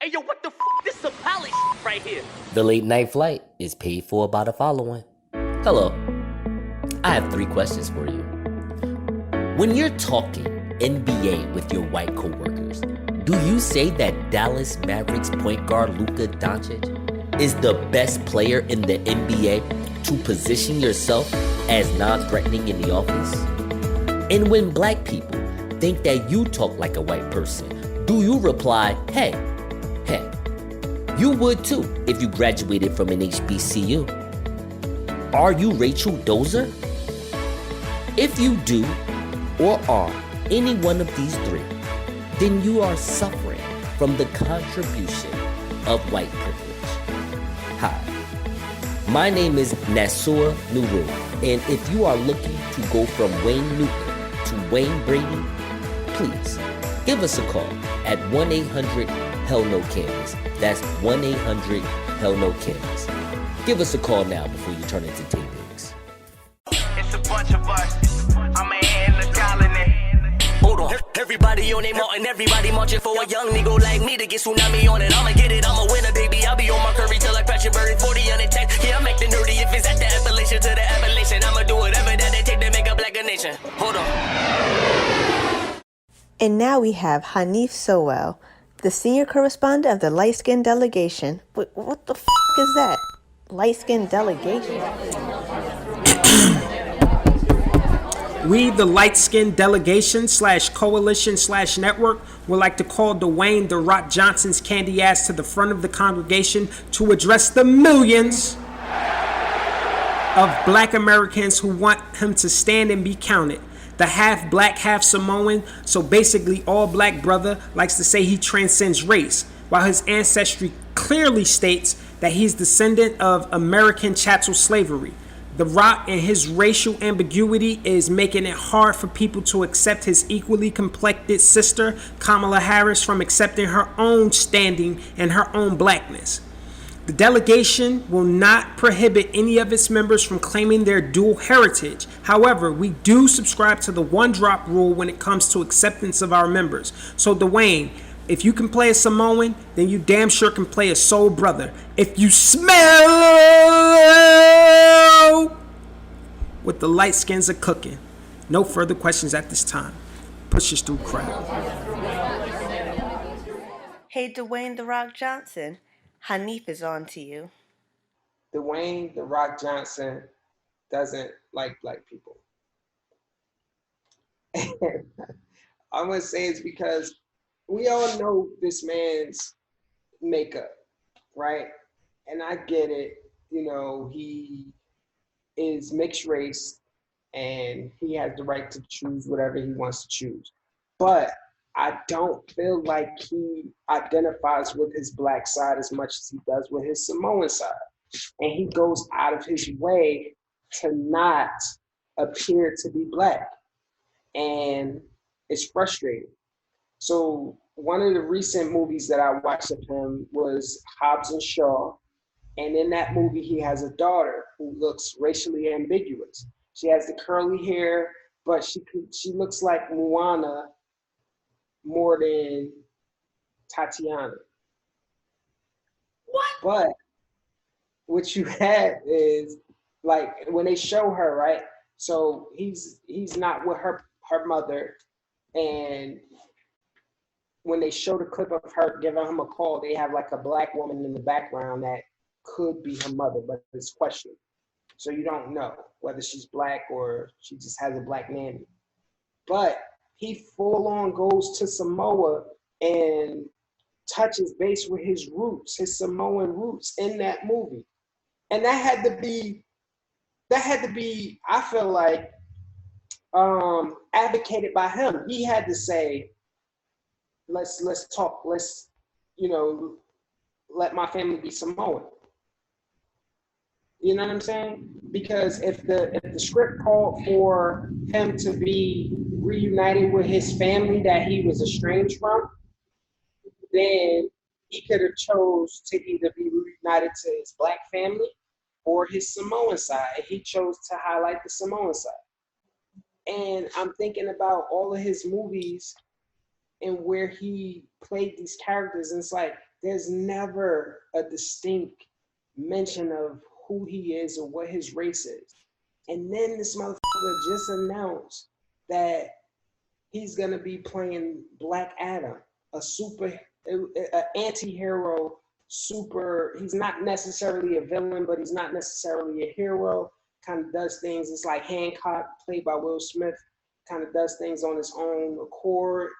Hey, yo, what the f? This is a palace right here. The late night flight is paid for by the following. Hello, I have 3 questions for you. When you're talking NBA with your white coworkers, do you say that Dallas Mavericks point guard Luka Doncic is the best player in the NBA to position yourself as non-threatening in the office? And when black people think that you talk like a white person, do you reply, hey, you would too if you graduated from an HBCU? Are you Rachel Dozer? If you do or are any one of these 3, then you are suffering from the contribution of white privilege. Hi, my name is Nasur Nuru, and if you are looking to go from Wayne Newton to Wayne Brady, please give us a call at 1-800-HELL-NO-CANVAS. That's 1-800-HELL-NO-CANVAS. Give us a call now before you turn into Tay Diggs. It's a bunch of us. I'm a hand of colony. Hold on. Everybody on their Martin, everybody marching for a young nigga like me to get tsunami on it. I'ma get it, I'ma win it, baby. I'll be on my curry till I crash and bury 40 on the text. Yeah, I'm acting nerdy if it's at the Appalachian to the Appalachian. I'ma do whatever that they take to make a black a nation. Hold on. And now we have Hanif Sowell, the senior correspondent of the Light Skin Delegation. What the f*** is that? Light Skin Delegation? We, the Light Skin Delegation / Coalition / Network, would like to call Dwayne "The Rock" Johnson's candy ass to the front of the congregation to address the millions of black Americans who want him to stand and be counted. The half black, half Samoan, so basically all black brother, likes to say he transcends race, while his ancestry clearly states that he's descendant of American chattel slavery. The Rock and his racial ambiguity is making it hard for people to accept his equally complected sister, Kamala Harris, from accepting her own standing and her own blackness. The delegation will not prohibit any of its members from claiming their dual heritage. However, we do subscribe to the one-drop rule when it comes to acceptance of our members. So, Dwayne, if you can play a Samoan, then you damn sure can play a soul brother. If you smell what the light skins are cooking. No further questions at this time. Pushes through crowd. Hey, Dwayne "The Rock" Johnson. Hanif is on to you. Dwayne "The Rock" Johnson doesn't like black people. I'm gonna say it's because we all know this man's makeup, right? And I get it, you know, he is mixed race and he has the right to choose whatever he wants to choose. But I don't feel like he identifies with his black side as much as he does with his Samoan side. And he goes out of his way to not appear to be black. And it's frustrating. So one of the recent movies that I watched of him was Hobbs and Shaw. And in that movie, he has a daughter who looks racially ambiguous. She has the curly hair, but she looks like Moana more than Tatiana. What? But what you have is, like, when they show her, right? So he's not with her mother, and when they show the clip of her giving him a call, they have like a black woman in the background that could be her mother, but it's questionable. So you don't know whether she's black or she just has a black nanny. But he full on goes to Samoa and touches base with his roots, his Samoan roots in that movie. And that had to be, I feel like, advocated by him. He had to say, let's talk, let's, let my family be Samoan. You know what I'm saying? Because if the script called for him to be reunited with his family that he was estranged from, then he could have chose to either be reunited to his black family or his Samoan side. He chose to highlight the Samoan side. And I'm thinking about all of his movies and where he played these characters, and it's like, there's never a distinct mention of who he is or what his race is. And then this motherfucker just announced that he's gonna be playing Black Adam, an anti-hero, he's not necessarily a villain, but he's not necessarily a hero, kind of does things. It's like Hancock, played by Will Smith, kind of does things on his own accord,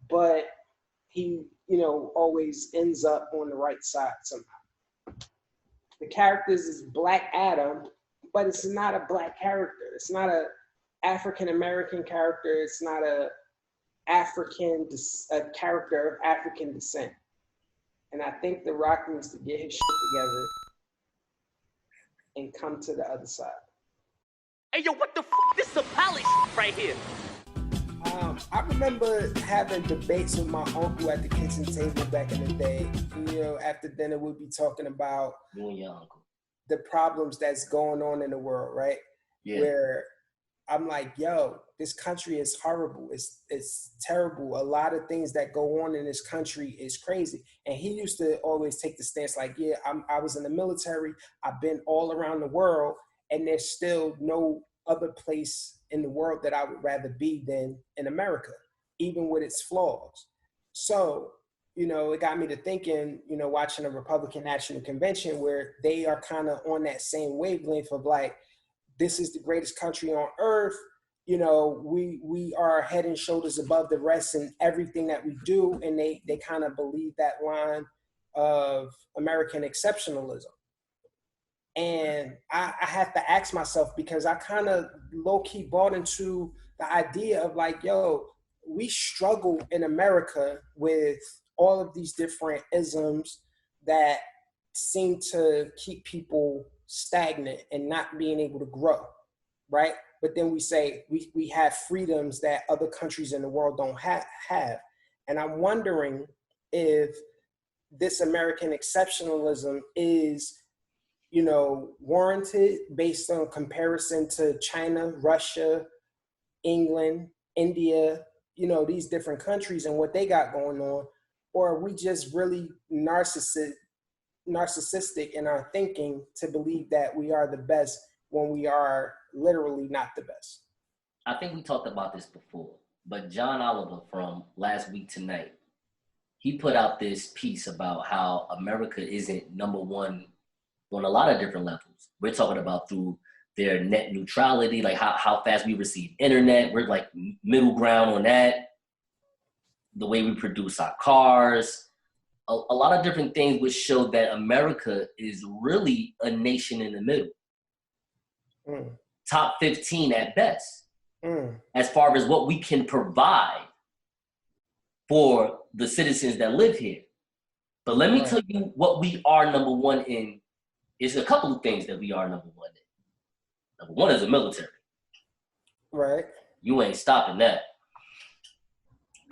but he, always ends up on the right side somehow. The character is Black Adam, but it's not a black character. It's not a African-American character. It's not a character of African descent. And I think The Rock needs to get his shit together and come to the other side. Hey, yo, what the f***? This is a poly right here. I remember having debates with my uncle at the kitchen table back in the day. After dinner, we'd be talking about You and your uncle. the problems that's going on in the world, right? Yeah. Where I'm like, yo, this country is horrible. It's terrible. A lot of things that go on in this country is crazy. And he used to always take the stance like, yeah, I was in the military. I've been all around the world, and there's still no other place in the world that I would rather be than in America, even with its flaws. So, it got me to thinking, watching a Republican National Convention where they are kind of on that same wavelength of like, this is the greatest country on earth. We are head and shoulders above the rest in everything that we do. And they kind of believe that line of American exceptionalism. And I have to ask myself, because I kind of low-key bought into the idea of like, yo, we struggle in America with all of these different isms that seem to keep people stagnant and not being able to grow, right? But then we say we have freedoms that other countries in the world don't have. And I'm wondering if this American exceptionalism is warranted based on comparison to China, Russia, England, India, these different countries and what they got going on, or are we just really narcissistic in our thinking to believe that we are the best when we are literally not the best? I think we talked about this before, but John Oliver from Last Week Tonight, he put out this piece about how America isn't number one on a lot of different levels. We're talking about through their net neutrality, like how fast we receive internet. We're like middle ground on that. The way we produce our cars, a lot of different things which show that America is really a nation in the middle. Top 15 at best, as far as what we can provide for the citizens that live here. But let me tell you what we are number one in. It's a couple of things that we are number one in. Number one is the military. Right. You ain't stopping that.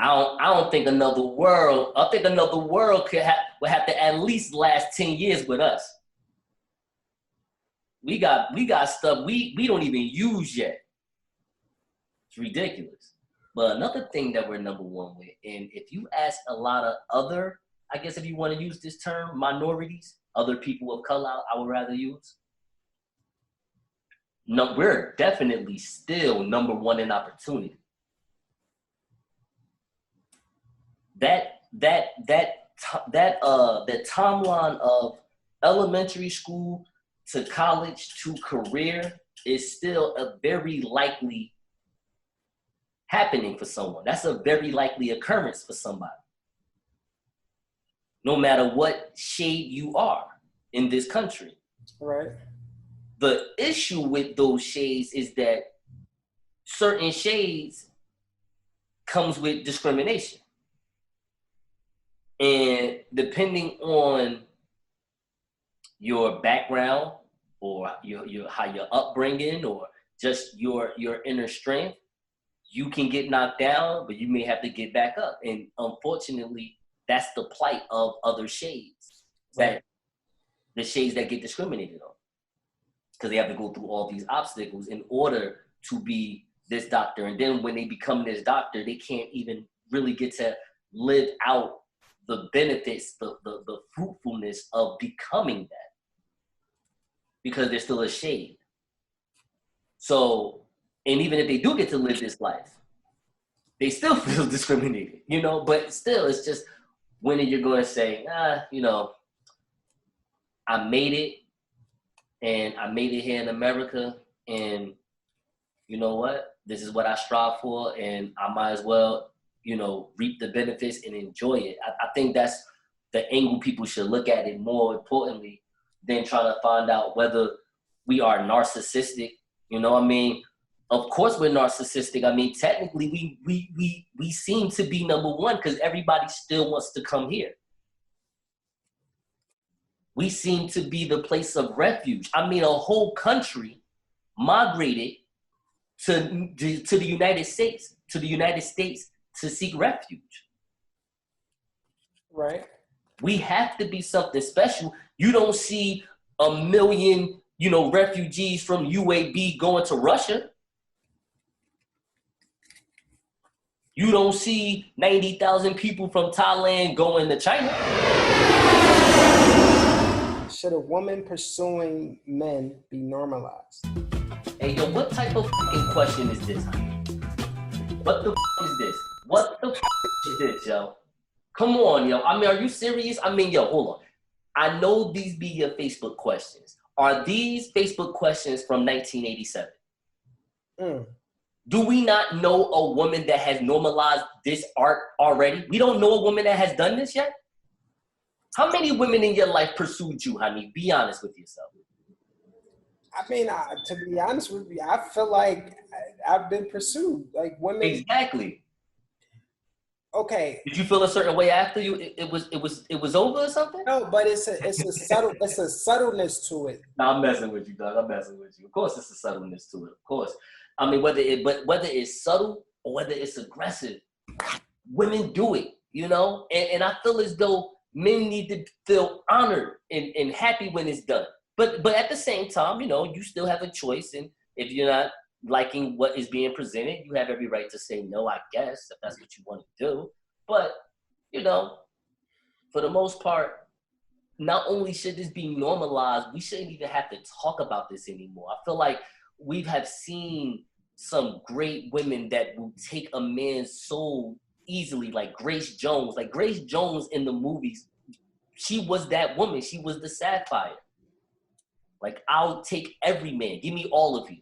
I don't think another world. I think another world would have to at least last 10 years with us. We got stuff we don't even use yet. It's ridiculous. But another thing that we're number one with, and if you ask a lot of other, I guess if you want to use this term, minorities, other people of color, I would rather use. No, we're definitely still number one in opportunity. That timeline of elementary school to college to career is still a very likely happening for someone. That's a very likely occurrence for somebody. No matter what shade you are in this country. Right. The issue with those shades is that certain shades comes with discrimination. And depending on your background or your how your upbringing or just your inner strength, you can get knocked down, but you may have to get back up. And unfortunately, that's the plight of other shades, that the shades that get discriminated on, because they have to go through all these obstacles in order to be this doctor. And then when they become this doctor, they can't even really get to live out the benefits, the fearfulness of becoming that because they're still ashamed. So, and even if they do get to live this life, they still feel discriminated, you know, but still it's just, when are you going to say, you know, I made it and I made it here in America and you know what, this is what I strive for and I might as well, you know, reap the benefits and enjoy it. I think that's the angle people should look at it more importantly than trying to find out whether we are narcissistic. You know what I mean? Of course we're narcissistic. I mean, technically we seem to be number one because everybody still wants to come here. We seem to be the place of refuge. I mean, a whole country migrated to the United States, to seek refuge. Right. We have to be something special. You don't see 1 million, you know, refugees from UAB going to Russia. You don't see 90,000 people from Thailand going to China. Should a woman pursuing men be normalized? Hey, yo, what type of fucking question is this? What the is this? What the is this, yo? Come on, yo. I mean, are you serious? I mean, yo, hold on. I know these be your Facebook questions. Are these Facebook questions from 1987? Do we not know a woman that has normalized this art already? We don't know a woman that has done this yet? How many women in your life pursued you, honey? Be honest with yourself. I mean, to be honest with you, I feel like I've been pursued. Like women. Exactly. Okay. Did you feel a certain way after you? It was over or something? No, but it's a subtleness to it. No, I'm messing with you, dog. I'm messing with you. Of course, it's a subtleness to it. Of course. I mean, whether it's subtle or whether it's aggressive, women do it, you know? And I feel as though men need to feel honored and happy when it's done. But at the same time, you know, you still have a choice. And if you're not liking what is being presented, you have every right to say no, I guess, if that's what you want to do. But, you know, for the most part, not only should this be normalized, we shouldn't even have to talk about this anymore. I feel like we have seen some great women that will take a man's soul easily, like Grace Jones. Like Grace Jones in the movies, she was that woman. She was the sapphire. Like, I'll take every man. Give me all of you.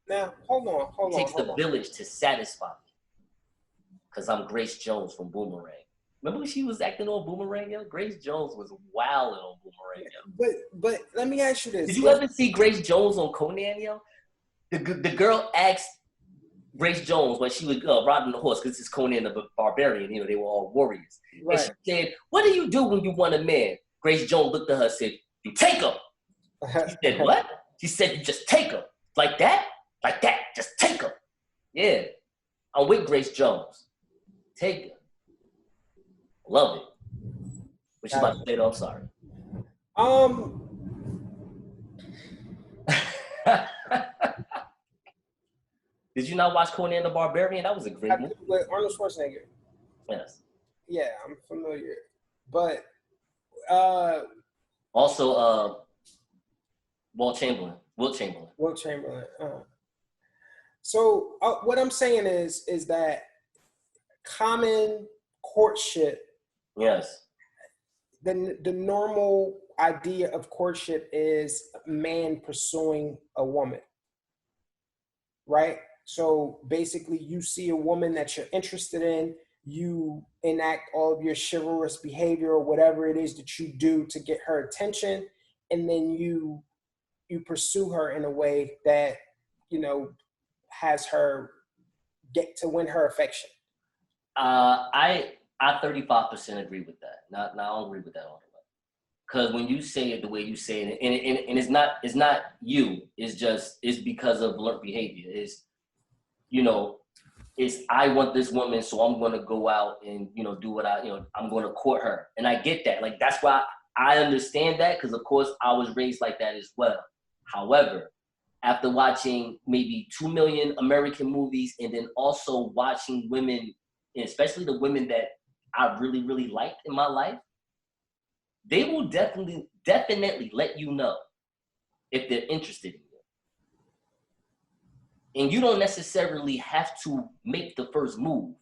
Now, hold on. It takes the village to satisfy me. Because I'm Grace Jones from Boomerang. Remember when she was acting on Boomerang, yo? Grace Jones was wilding on Boomerang, yo. But let me ask you this. Did you ever see Grace Jones on Conan, yo? The girl asked Grace Jones when she was riding the horse, because it's Conan the Barbarian, you know, they were all warriors. Right. And she said, what do you do when you want a man? Grace Jones looked at her and said, you take him. She said, what? She said, you just take him. Like that? Like that. Just take him. Yeah. I'm with Grace Jones. Take him. Love it. What you about to say though? I'm sorry. Did you not watch Conan the Barbarian? That was a great movie. With Arnold Schwarzenegger. Yes. Yeah, I'm familiar. But also Wilt Chamberlain. So what I'm saying is that common courtship. Yes. The normal idea of courtship is a man pursuing a woman, right? So basically, you see a woman that you're interested in, you enact all of your chivalrous behavior or whatever it is that you do to get her attention, and then you pursue her in a way that, you know, has her get to win her affection. I 35% agree with that. Not I don't agree with that all the way. Because when you say it the way you say it, and it's not you, it's because of learned behavior. It's, you know, it's I want this woman, so I'm gonna go out and, you know, do what I'm gonna court her. And I get that. Like, that's why I understand that, because of course I was raised like that as well. However, after watching maybe 2 million American movies and then also watching women, and especially the women that I really, really liked in my life, they will definitely let you know if they're interested in you. And you don't necessarily have to make the first move.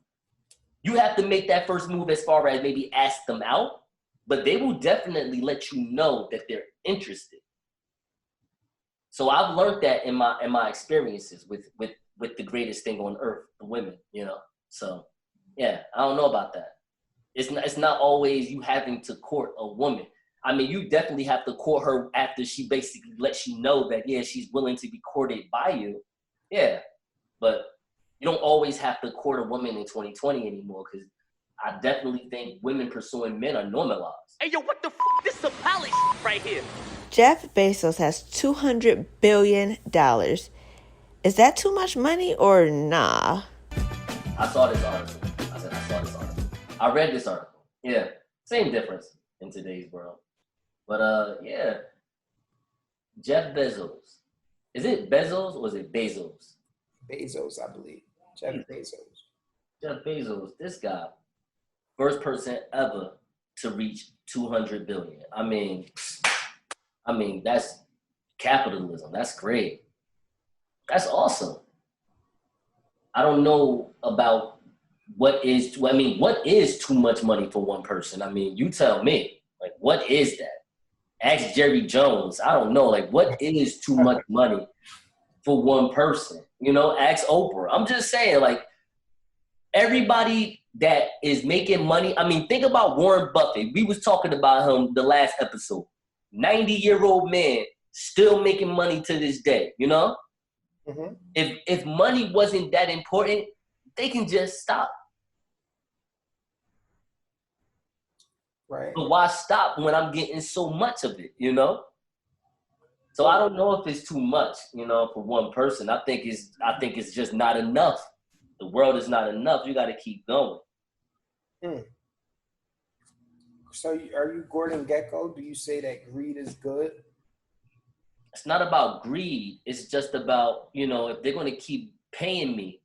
You have to make that first move as far as maybe ask them out, but they will definitely let you know that they're interested. So I've learned that in my experiences with the greatest thing on earth, the women, you know. So yeah, I don't know about that. It's not always you having to court a woman. I mean, you definitely have to court her after she basically lets you know that, yeah, she's willing to be courted by you. Yeah, but you don't always have to court a woman in 2020 anymore, because I definitely think women pursuing men are normalized. Hey, yo, what the f***? This is some poly right here. Jeff Bezos has $200 billion. Is that too much money or nah? I saw this article. I read this article. Yeah, same difference in today's world. But yeah, Jeff Bezos. Is it Bezos or is it Bezos? Bezos, I believe. Jeff Bezos. Jeff Bezos, this guy, first person ever to reach 200 billion. I mean, that's capitalism. That's great. That's awesome. I don't know about what is too much money for one person? I mean, you tell me. Like, what is that? Ask Jerry Jones. I don't know. Like, what is too much money for one person? You know, ask Oprah. I'm just saying, like, everybody that is making money. I mean, think about Warren Buffett. We was talking about him the last episode. 90-year-old man still making money to this day, you know? Mm-hmm. If money wasn't that important, they can just stop. Right. But why stop when I'm getting so much of it, you know? So I don't know if it's too much, you know, for one person. I think it's just not enough. The world is not enough. You got to keep going. So are you Gordon Gekko? Do you say that greed is good? It's not about greed. It's just about, you know, if they're going to keep paying me,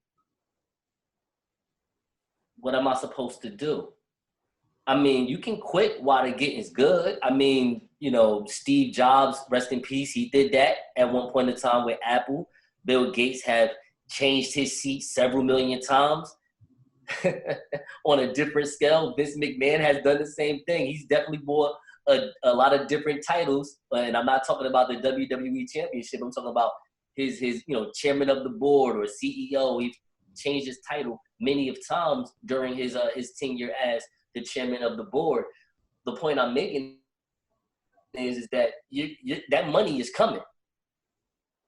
what am I supposed to do? I mean, you can quit while the getting's good. I mean, you know, Steve Jobs, rest in peace, he did that at one point in time with Apple. Bill Gates have changed his seat several million times on a different scale. Vince McMahon has done the same thing. He's definitely bought a lot of different titles, and I'm not talking about the WWE Championship. I'm talking about his you know, chairman of the board or CEO. He changed his title many of times during his tenure as the chairman of the board. The point I'm making is that that money is coming.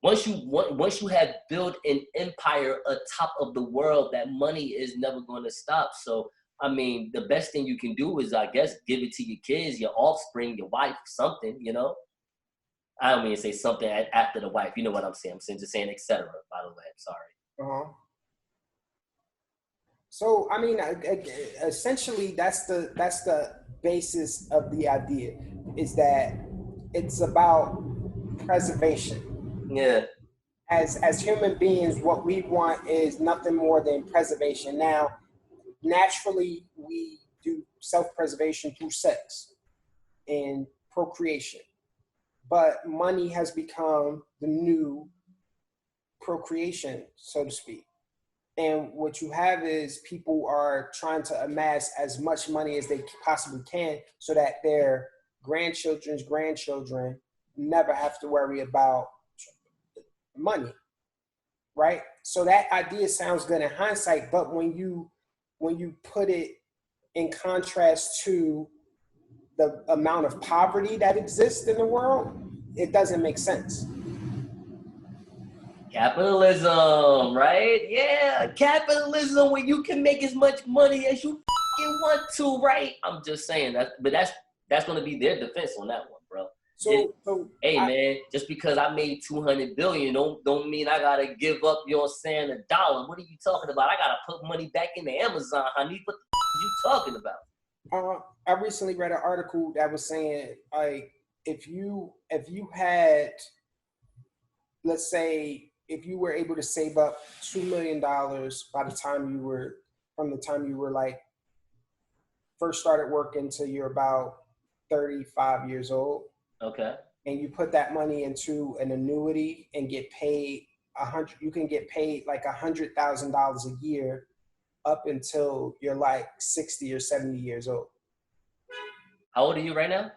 Once you have built an empire atop of the world, that money is never going to stop. So, I mean, the best thing you can do is, I guess, give it to your kids, your offspring, your wife, something, you know? I don't mean to say something after the wife. You know what I'm saying? I'm just saying, etc. By the way, I'm sorry. Uh-huh. So, I mean, essentially, that's the basis of the idea, is that it's about preservation. Yeah. As human beings, what we want is nothing more than preservation. Now, naturally, we do self-preservation through sex and procreation, but money has become the new procreation, so to speak. And what you have is people are trying to amass as much money as they possibly can so that their grandchildren's grandchildren never have to worry about money, right? So that idea sounds good in hindsight, but when you put it in contrast to the amount of poverty that exists in the world, it doesn't make sense. Capitalism, right? Yeah, capitalism, where you can make as much money as you fucking want to, right? I'm just saying that, but that's going to be their defense on that one, bro. Man, just because I made 200 billion don't mean I gotta give up, you know what I'm saying, $1. What are you talking about? I gotta put money back into Amazon, honey. What the f- are you talking about? I recently read an article that was saying, like, if you had, let's say, if you were able to save up $2 million from the time you were like first started working till you're about 35 years old, Okay. and you put that money into an annuity and get paid you can get paid like $100,000 a year up until you're like 60 or 70 years old. How old are you right now?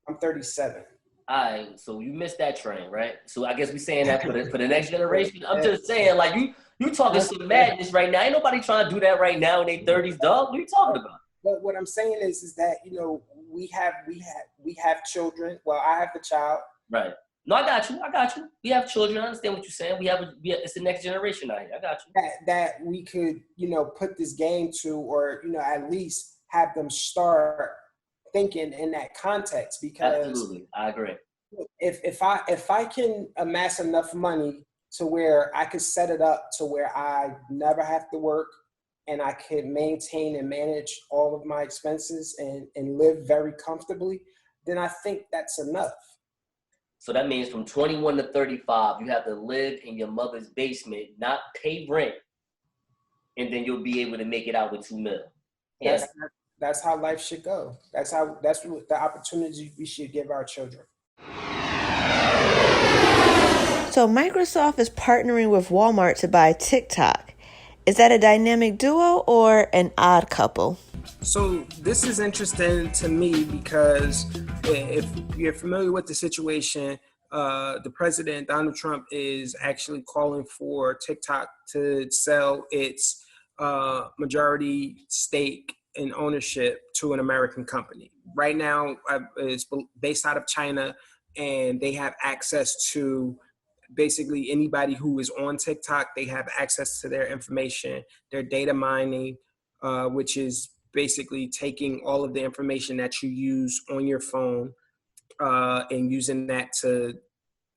I'm 37. All right, so you missed that train, right? So I guess we saying that for the next generation. I'm just saying, like you talking some madness right now. Ain't nobody trying to do that right now in their 30s, dog. What are you talking about? But what I'm saying is that, you know, we have children. Well, I have the child. Right. No, I got you. We have children. I understand what you're saying. It's the next generation out here. I got you. That we could, you know, put this game to, or, you know, at least have them start thinking in that context. Because absolutely, I agree. If I can amass enough money to where I could set it up to where I never have to work, and I can maintain and manage all of my expenses and live very comfortably, then I think that's enough. So that means from 21 to 35, you have to live in your mother's basement, not pay rent, and then you'll be able to make it out with $2 million. Yes. That's how life should go. That's what the opportunities we should give our children. So Microsoft is partnering with Walmart to buy TikTok. Is that a dynamic duo or an odd couple? So this is interesting to me because if you're familiar with the situation, the president, Donald Trump, is actually calling for TikTok to sell its majority stake in ownership to an American company. Right now, it's based out of China, and they have access to basically anybody who is on TikTok. They have access to their information, their data mining, which is basically taking all of the information that you use on your phone and using that to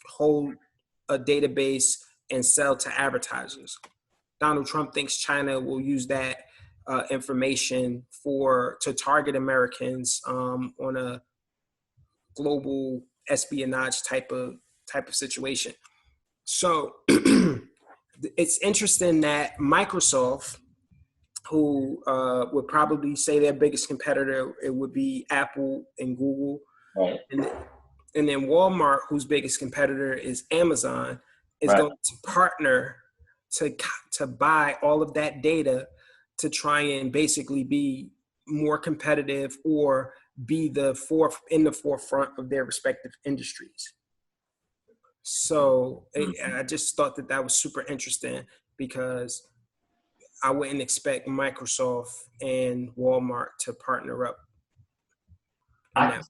hold a database and sell to advertisers. Donald Trump thinks China will use that information to target Americans on a global espionage type of situation. So it's interesting that Microsoft, who would probably say their biggest competitor, it would be Apple and Google. Right. And then Walmart, whose biggest competitor is Amazon, is right. going to partner to buy all of that data to try and basically be more competitive or be in the forefront of their respective industries. So I just thought that was super interesting because I wouldn't expect Microsoft and Walmart to partner up. I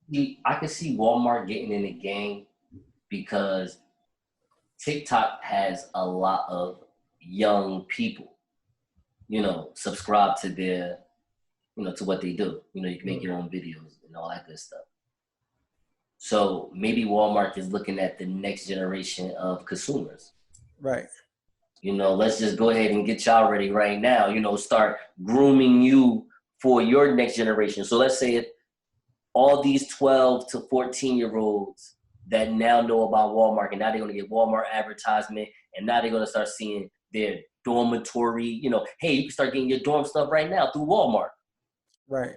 can see Walmart getting in the game because TikTok has a lot of young people, you know, subscribe to their, you know, to what they do. You know, you can make your own videos and all that good stuff. So maybe Walmart is looking at the next generation of consumers. Right. You know, let's just go ahead and get y'all ready right now, you know, start grooming you for your next generation. So let's say if all these 12 to 14-year-olds that now know about Walmart, and now they're going to get Walmart advertisement, and now they're going to start seeing their dormitory, you know, hey, you can start getting your dorm stuff right now through Walmart. Right.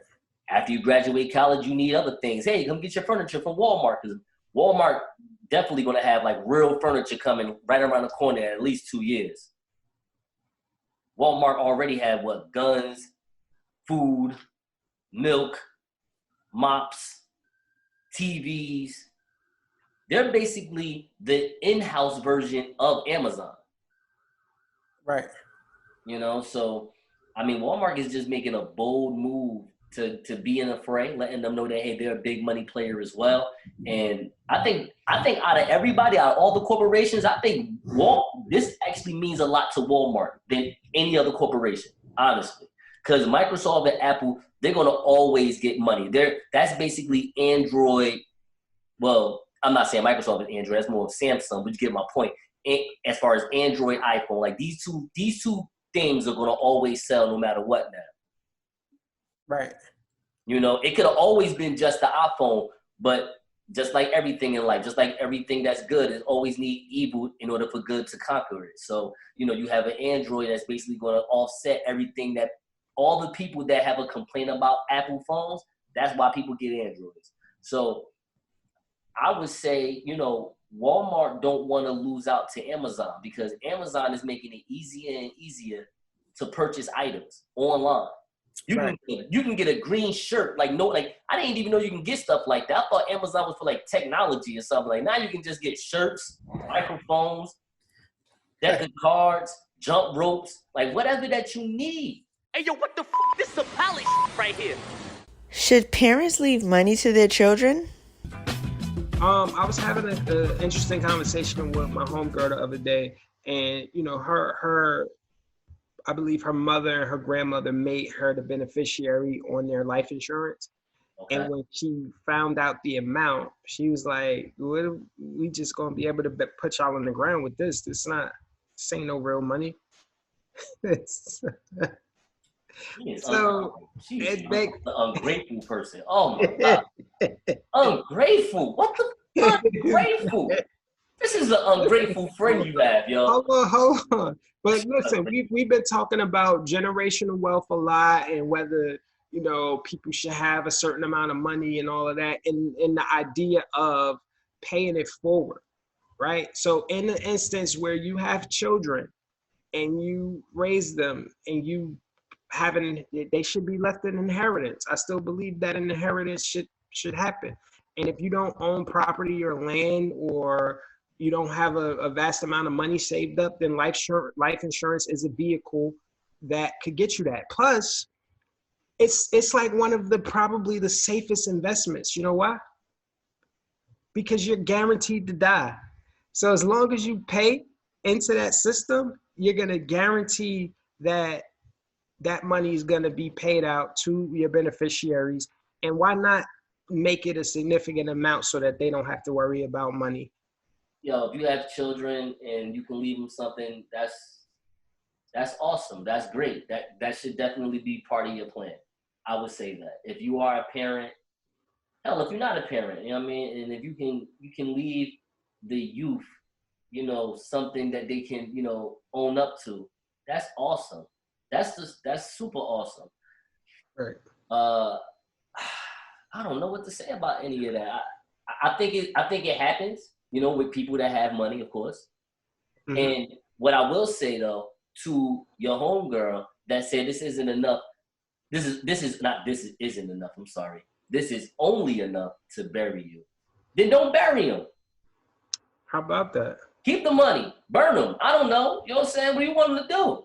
After you graduate college, you need other things. Hey, come get your furniture from Walmart, because Walmart definitely going to have like real furniture coming right around the corner in at least 2 years. Walmart already had guns, food, milk, mops, TVs. They're basically the in-house version of Amazon. Right. You know, so, I mean, Walmart is just making a bold move to be in the fray, letting them know that, hey, they're a big money player as well. And I think out of everybody, out of all the corporations, I think this actually means a lot to Walmart than any other corporation, honestly. Because Microsoft and Apple, they're going to always get money. That's basically Android. Well, I'm not saying Microsoft is Android. That's more of Samsung, but you get my point. As far as Android, iPhone, like these two things are going to always sell no matter what now. Right. You know, it could have always been just the iPhone, but just like everything in life, just like everything that's good, it always need evil in order for good to conquer it. So, you know, you have an Android that's basically going to offset everything that all the people that have a complaint about Apple phones, that's why people get Androids. So I would say, Walmart don't want to lose out to Amazon because Amazon is making it easier and easier to purchase items online. You can get a green shirt. I didn't even know you can get stuff like that. I thought Amazon was for like technology or something. Like now you can just get shirts, microphones, deck of cards, jump ropes, like whatever that you need. Hey, yo, what the f***? This is a pally right here. Should parents leave money to their children? I was having an interesting conversation with my homegirl the other day, and her I believe her mother and her grandmother made her the beneficiary on their life insurance. Okay. And when she found out the amount, she was like, we just gonna be able to put y'all on the ground with this. This ain't no real money. She's an ungrateful person. Oh my God. Ungrateful? What the fuck? Ungrateful? This is an ungrateful friend you have, yo. Hold on. But listen, we've been talking about generational wealth a lot and whether, people should have a certain amount of money and all of that, and the idea of paying it forward, right? So in the instance where you have children and you raise them and they should be left an inheritance. I still believe that an inheritance should happen. And if you don't own property or land, or you don't have a vast amount of money saved up, then life insurance is a vehicle that could get you that. Plus, it's like one of probably the safest investments. You know why? Because you're guaranteed to die. So as long as you pay into that system, you're gonna guarantee that money is gonna be paid out to your beneficiaries. And why not make it a significant amount so that they don't have to worry about money? If you have children and you can leave them something, that's awesome. That's great. That should definitely be part of your plan. I would say that. If you are a parent, hell, if you're not a parent, you know what I mean? And if you can leave the youth, something that they can, own up to, that's awesome. That's super awesome. Right. I don't know what to say about any of that. I think it happens, with people that have money, of course. Mm-hmm. And what I will say though, to your homegirl that said this isn't enough, this isn't enough. I'm sorry. This is only enough to bury you. Then don't bury him. How about that? Keep the money, burn them. I don't know. You know what I'm saying? What do you want them to do?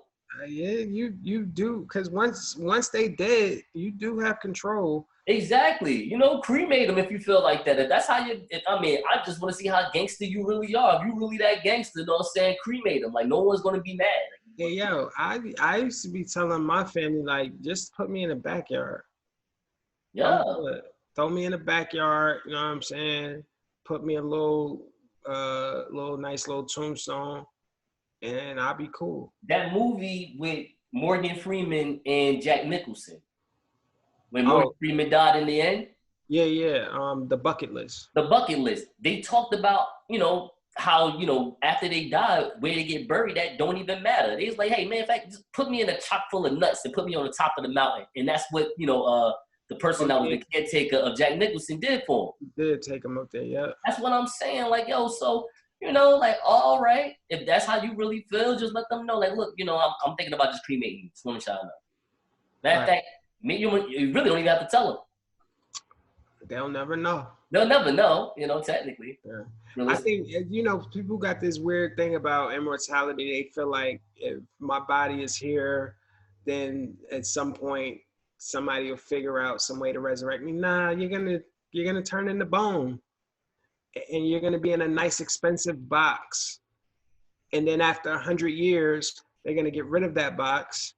Yeah, you do, because once they dead, you do have control. Exactly. Cremate them if you feel like that. If that's how I just want to see how gangster you really are. If you really that gangster, you know what I'm saying? Cremate them. Like, no one's going to be mad. Yeah, yo, I used to be telling my family, like, just put me in the backyard. Yeah. Throw me in the backyard, you know what I'm saying? Put me a little nice little tombstone, and I'll be cool. That movie with Morgan Freeman and Jack Nicholson, when Morgan Freeman died in the end. Yeah. The Bucket List. The Bucket List. They talked about, how, after they die, where they get buried, that don't even matter. They was like, hey, man, in fact, just put me in a chock full of nuts and put me on the top of the mountain. And that's what, the person that was the caretaker of Jack Nicholson did for him. He did take him up there, yeah. That's what I'm saying. Like, yo, so, all right, if that's how you really feel, just let them know. Like, look, I'm thinking about just cremating you. Just want to shout out. Matter of fact, you really don't even have to tell them. They'll never know. They'll never know, technically. Yeah. I think, people got this weird thing about immortality. They feel like if my body is here, then at some point somebody will figure out some way to resurrect me. Nah, you're gonna turn into bone, and you're gonna be in a nice expensive box. And then after 100 years, they're gonna get rid of that box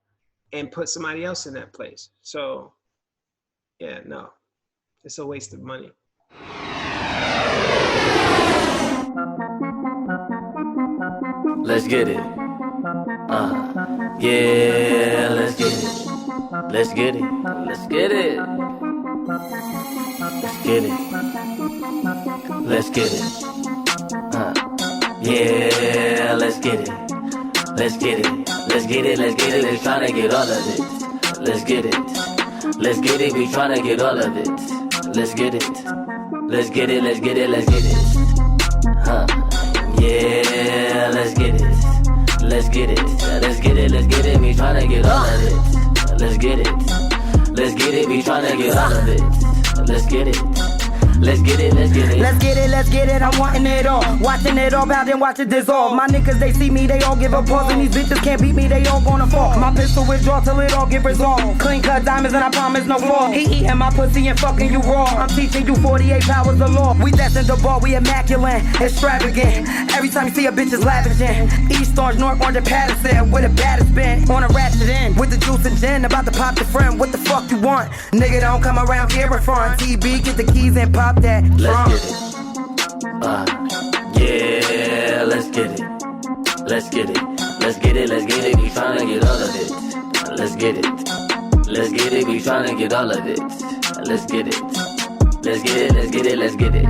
and put somebody else in that place. So, yeah, no, it's a waste of money. Let's get it. Yeah, let's get it. Let's get it. Let's get it. Let's get it. Let's get it. Yeah, let's get it. Let's get it. Let's get it. Let's get it. Let's try to get all of it. Let's get it. Let's get it. We trying to get all of it. Let's get it. Let's get it, let's get it, let's get it. Huh. Yeah, let's get it. Let's get it. Let's get it, let's get it. We tryna get all of it. Let's get it. Let's get it, we tryna get all of it. Let's get it. Let's get it, let's get it. Let's get it, let's get it, I'm wanting it all. Watching it all out and watch it dissolve. My niggas, they see me, they all give a pause. And these bitches can't beat me, they all gonna fall. My pistol withdraw till it all get resolved. Clean cut diamonds and I promise no flaw. He eating my pussy and fucking you raw. I'm teaching you 48 powers of law. We destined the ball, we immaculate, extravagant. Every time you see a bitch is lavishing. East Orange, North Orange and Patterson. Where the baddest been, on a ratchet end. With the juice and gin, about to pop the friend. What the fuck you want? Nigga don't come around here in front. TB, get the keys and pop that. Let's get it. Yeah, let's get it. Let's get it. Let's get it, let's get it. We tryna get all of it. Let's get it. Let's get it, we tryna get all of it. Let's get it. Let's get it, let's get it, let's get it.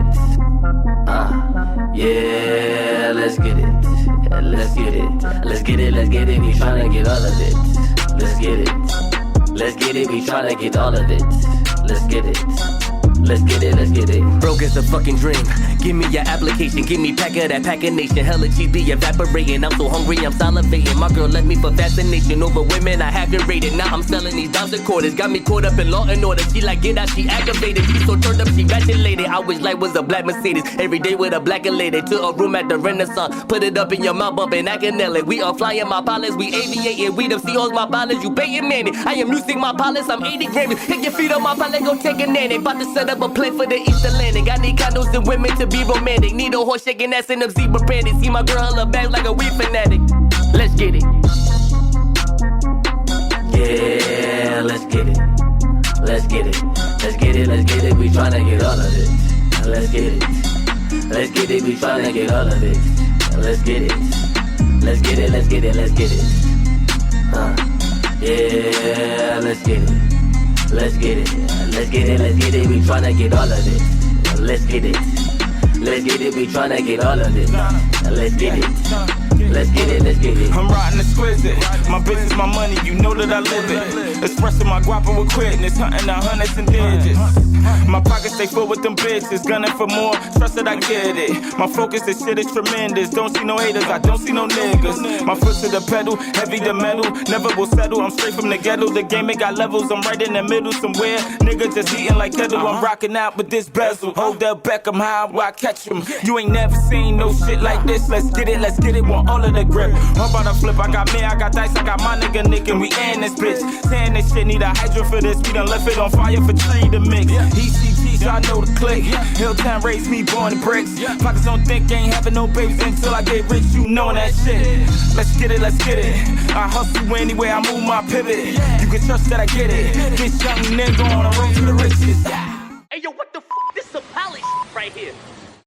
Yeah, let's get it. Let's get it. Let's get it, let's get it. We tryna get all of it. Let's get it. Let's get it, we tryna get all of it. Let's get it. Let's get it, let's get it. Broke is a fucking dream. Give me your application, give me pack of that packin' nation. Hella cheese be evaporating. I'm so hungry, I'm salivating. My girl left me for fascination. Over women I haven't rated. Now I'm selling these dimes and quarters. Got me caught up in law and order. She like get out, she aggravated. She so turned up, she congratulated. I wish life was a black Mercedes. Every day with a black lady. To a room at the Renaissance. Put it up in your mouth, bumping, I can nail it. We are flying my pilots, we aviating. We them Seahawks, my pilots, you paying money. I am losing my pilots, I'm 80 Grammys. Hit your feet on my pilot, go take a nanny. About to set up a plane for the East Atlantic. I need condos and women to be romantic. Need a horse shaking ass in them zebra panties. See my girl in her bag like a weed fanatic. Let's get it. Yeah, let's get it. Let's get it. Let's get it, let's get it. We tryna get all of it. Let's get it. Let's get it, we tryna get all of it. Let's get it. Let's get it, let's get it, let's get it. Yeah, let's get it. Let's get it. Let's get it, let's get it. We tryna get all of it. Let's get it. Let's get it, we tryna get all of it. Let's get it. Let's get it, let's get it. I'm riding exquisite. My business, my money, you know that I live it. Expressing my guapa with quickness, hunting the hundreds and digits. My pockets stay full with them bitches, gunning for more. Trust that I get it. My focus, this shit is tremendous. Don't see no haters, I don't see no niggas. My foot to the pedal, heavy the metal. Never will settle, I'm straight from the ghetto. The game it got levels, I'm right in the middle somewhere. Nigga just eating like kettle. I'm rocking out with this bezel. Hold up Beckham high while I catch him. You ain't never seen no shit like this. Let's get it, want all of the grip. How about a flip? I got me, I got dice, I got my nigga Nick, and we in this bitch. Saying this shit need a hydro for this. We done left it on fire for tree to mix. ECG, so I know the click. Hilltown raised me, born the bricks. Pockets don't think ain't having no babies until I get rich. You know that shit. Let's get it, let's get it. I hustle anyway, I move my pivot. You can trust that I get it. This young nigga on the road to the riches. Hey yo, what the f? This is some poly shit right here.